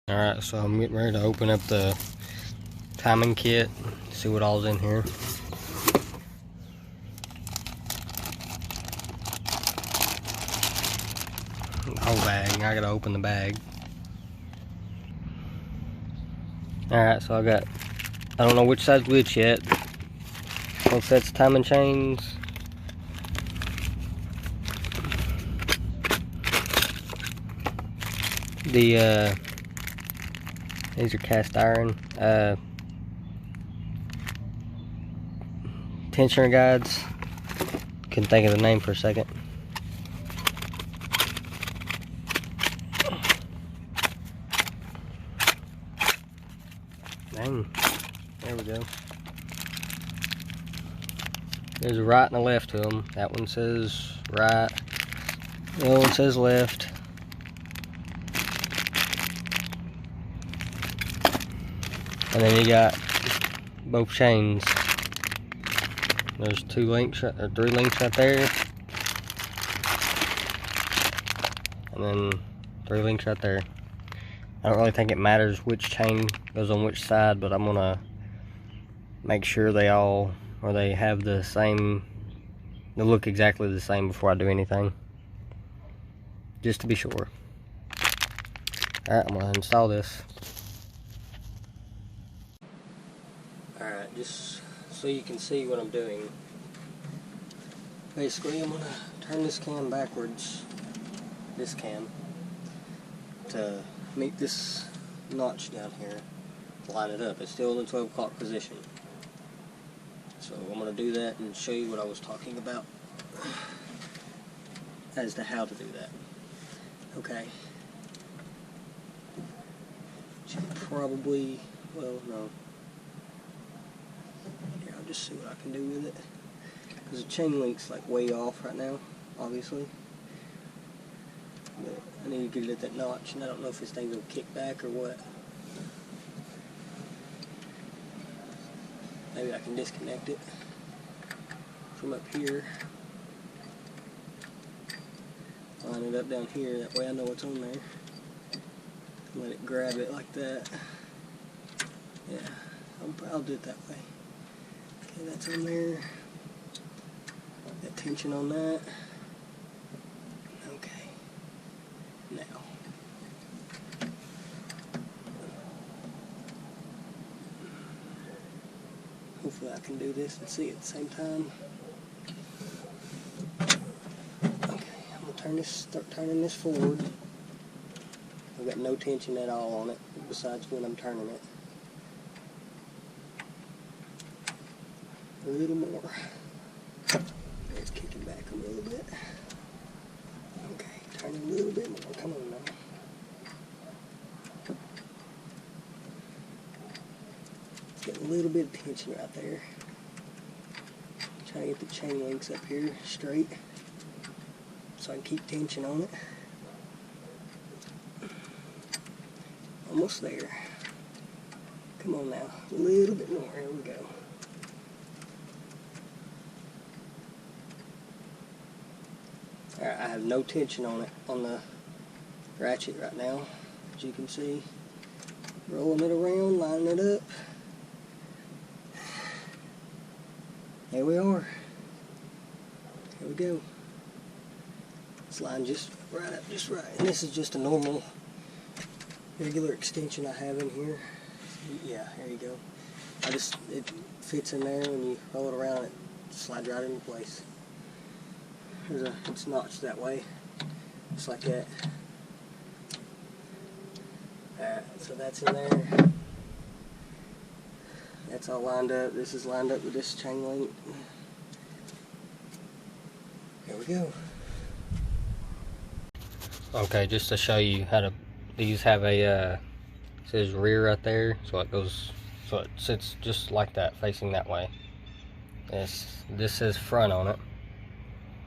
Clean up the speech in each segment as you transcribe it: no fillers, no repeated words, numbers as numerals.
Alright, so I'm getting ready to open up the timing kit, see what all's in here. The whole bag, I gotta open the bag. Alright, so I don't know which side's which yet. Both sets of timing chains. These are cast iron. Tensioner guides. Couldn't think of the name for a second. Dang. There we go. There's a right and a left to them. That one says right. The other one says left. And then you got both chains. There's 2 links or 3 links right there. And then 3 links right there. I don't really think it matters which chain goes on which side, but I'm gonna make sure they have the same, they look exactly the same before I do anything. Just to be sure. Alright, I'm gonna install this. Alright, just so you can see what I'm doing. Basically, I'm gonna turn this cam backwards, this cam, to meet this notch down here, line it up. It's still in the 12 o'clock position. So I'm gonna do that and show you what I was talking about as to how to do that. Okay. Should probably, well, no. Here, I'll just see what I can do with it. Because the chain link's like way off right now, obviously. But I need to get it at that notch, and I don't know if this thing will kick back or what. Maybe I can disconnect it from up here. Line it up down here, that way I know what's on there. Let it grab it like that. Yeah, I'll do it that way. Okay, that's on there. That tension on that. Okay. Now. Hopefully I can do this and see at the same time. Okay, I'm gonna start turning this forward. I've got no tension at all on it, besides when I'm turning it. A little more. It's kicking back a little bit. Okay, turning a little bit more. Come on now. It's got a little bit of tension right there. Trying to get the chain links up here straight so I can keep tension on it. Almost there. Come on now. A little bit more. Here we go. Alright, I have no tension on it, on the ratchet right now, as you can see. Rolling it around, lining it up. There we are. Here we go. It's lined just right up, just right. And this is just a normal, regular extension I have in here. Yeah, here you go. It fits in there. When you roll it around, it slides right into place. It's notched that way, just like that. Alright, so that's in there. That's all lined up. This is lined up with this chain link. There we go. Okay, just to show you how to, these have a, it says rear right there, so it sits just like that, facing that way. This says front on it.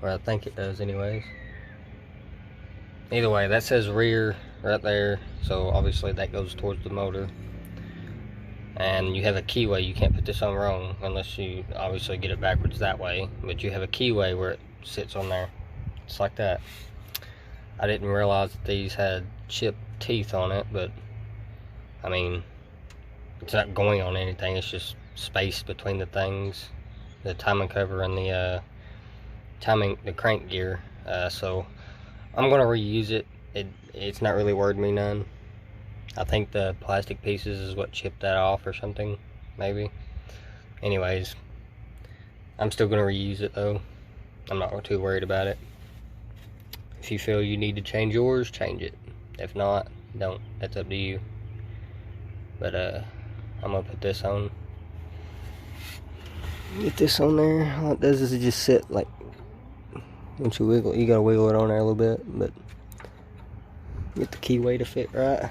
Or I think it does anyways. Either way, that says rear right there, so obviously that goes towards the motor. And you have a keyway. You can't put this on wrong unless you obviously get it backwards that way, but you have a keyway where it sits on there. It's like that. I didn't realize that these had chipped teeth on it, but I mean, it's not going on anything, it's just space between the things, the timing cover and the the crank gear. So I'm gonna reuse it. It's not really worth me none. I think the plastic pieces is what chipped that off or something, maybe. Anyways, I'm still gonna reuse it though. I'm not too worried about it. If you feel you need to change yours, change it. If not, don't. That's up to you. But I'm gonna put this on. Get this on there. All it does is it just sit like, once you wiggle, you gotta wiggle it on there a little bit, but get the keyway to fit right.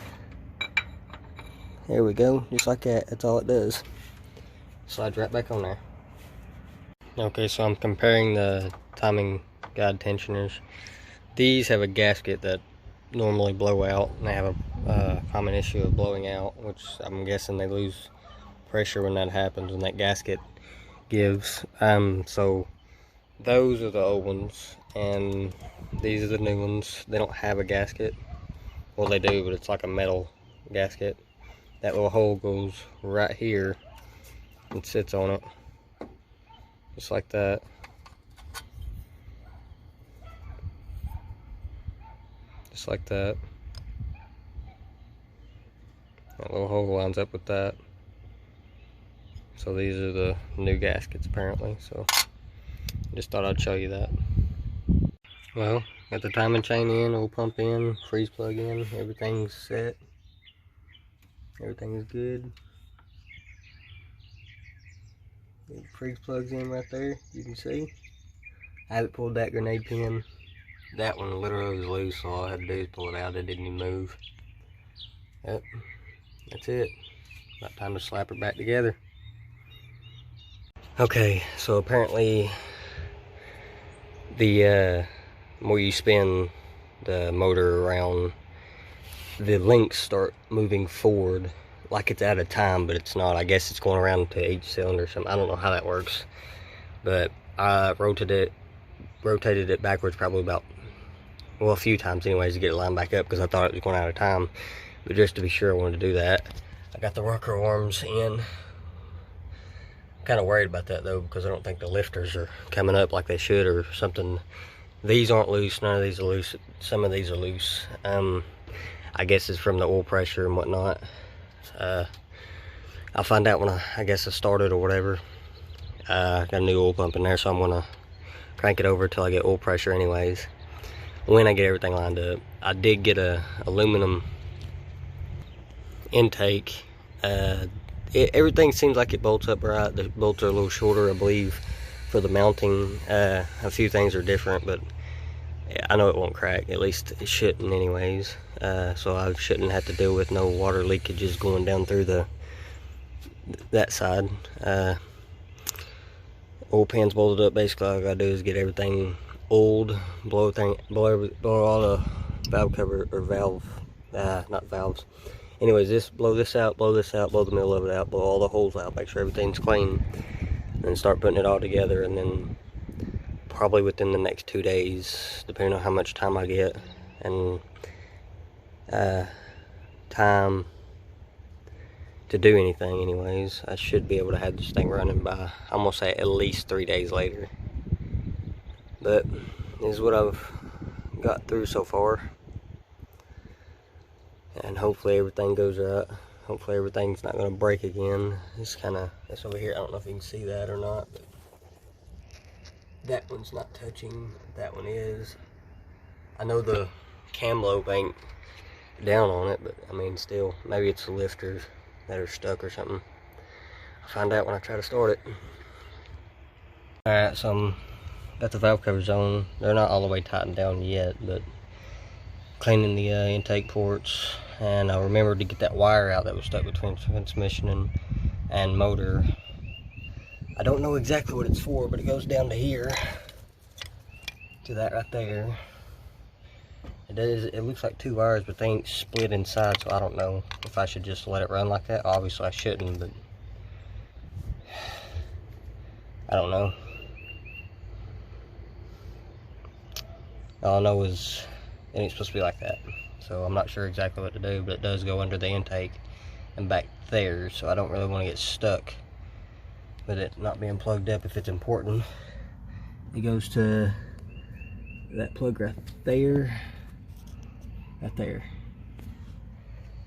There we go, just like that. That's all it does. Slides right back on there. Okay, so I'm comparing the timing guide tensioners. These have a gasket that normally blow out, and they have a common issue of blowing out, which I'm guessing they lose pressure when that happens, when that gasket gives. So those are the old ones, and these are the new ones. They don't have a gasket. Well, they do, but it's like a metal gasket. That little hole goes right here and sits on it, just like that. Just like that. That little hole lines up with that. So these are the new gaskets apparently, so just thought I'd show you that. Well, got the timing chain in, oil pump in, freeze plug in, everything's set. Everything's good. The freeze plug's in right there, you can see. I haven't pulled that grenade pin. That one literally was loose, so all I had to do is pull it out. It didn't even move. Yep, that's it. About time to slap her back together. Okay, so apparently the more you spin the motor around, the links start moving forward like it's out of time, but it's not. I guess it's going around to each cylinder or something. I don't know how that works, but I rotated it backwards probably about, well, a few times anyways, to get it lined back up, because I thought it was going out of time. But just to be sure, I wanted to do that. I got the rocker arms in. I'm kind of worried about that though, because I don't think the lifters are coming up like they should or something. These aren't loose, none of these are loose. Some of these are loose. I guess it's from the oil pressure and whatnot. I'll find out when I guess I started or whatever. Got a new oil pump in there, so I'm gonna crank it over till I get oil pressure anyways, when I get everything lined up. I did get a aluminum intake. Everything seems like it bolts up right. The bolts are a little shorter, I believe, for the mounting. A few things are different, but I know it won't crack. At least it shouldn't anyways. So I shouldn't have to deal with no water leakages going down through that side. Oil pan's bolted up. Basically all I gotta do is get everything oiled, blow all the valve cover, or valve, not valves. Anyways, blow this out, blow the middle of it out, blow all the holes out, make sure everything's clean, and then start putting it all together. And then probably within the next 2 days, depending on how much time I get and time to do anything anyways, I should be able to have this thing running by, I'm gonna say, at least 3 days later. But this is what I've got through so far, and hopefully everything goes right. Hopefully everything's not going to break again. It's over here. I don't know if you can see that or not, but that one's not touching. That one is. I know the cam lobe ain't down on it, but I mean, still, maybe it's the lifters that are stuck or something. I'll find out when I try to start it. Alright, so got the valve covers on. They're not all the way tightened down yet, but cleaning the intake ports, and I remembered to get that wire out that was stuck between transmission and motor. I don't know exactly what it's for, but it goes down to here, to that right there. It looks like 2 wires, but they ain't split inside, so I don't know if I should just let it run like that. Obviously I shouldn't, but I don't know. All I know is it ain't supposed to be like that, so I'm not sure exactly what to do, but it does go under the intake. and back there, so I don't really want to get stuck with it not being plugged up if it's important. It goes to that plug right there. Right there.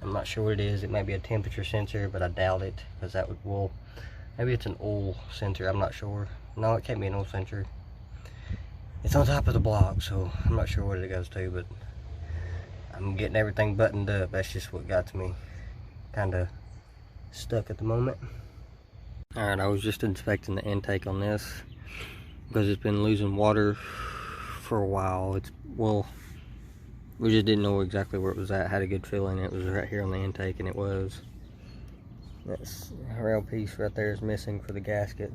I'm not sure what it is. It might be a temperature sensor, but I doubt it, because that would, well, maybe it's an oil sensor. I'm not sure. No, it can't be an oil sensor. It's on top of the block, so I'm not sure what it goes to, but I'm getting everything buttoned up. That's just what got to me. Kind of stuck at the moment. Alright, I was just inspecting the intake on this because it's been losing water for a while. Well, we just didn't know exactly where it was at. Had a good feeling it was right here on the intake, and it was. That rail piece right there is missing for the gasket.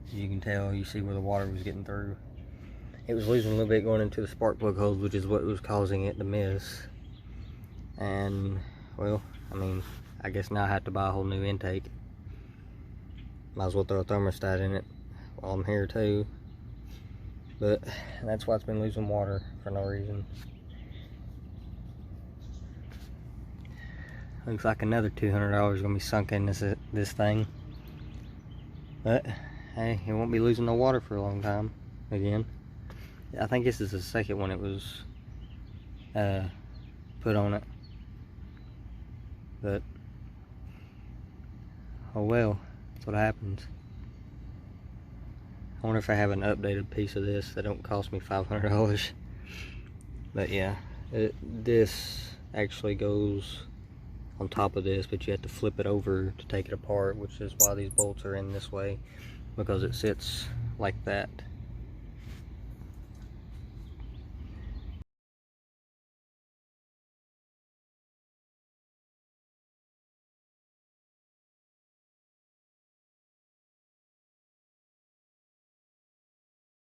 As you can tell, you see where the water was getting through. It was losing a little bit going into the spark plug holes, which is what was causing it to miss. And, well, I mean, I guess now I have to buy a whole new intake. Might as well throw a thermostat in it while I'm here too. But that's why it's been losing water for no reason. Looks like another $200 is gonna be sunk in this thing. But hey, it won't be losing no water for a long time again. I think this is the second one it was put on it. But oh well. That's what happens. I wonder if I have an updated piece of this that don't cost me $500. But yeah, this actually goes on top of this, but you have to flip it over to take it apart, which is why these bolts are in this way, because it sits like that.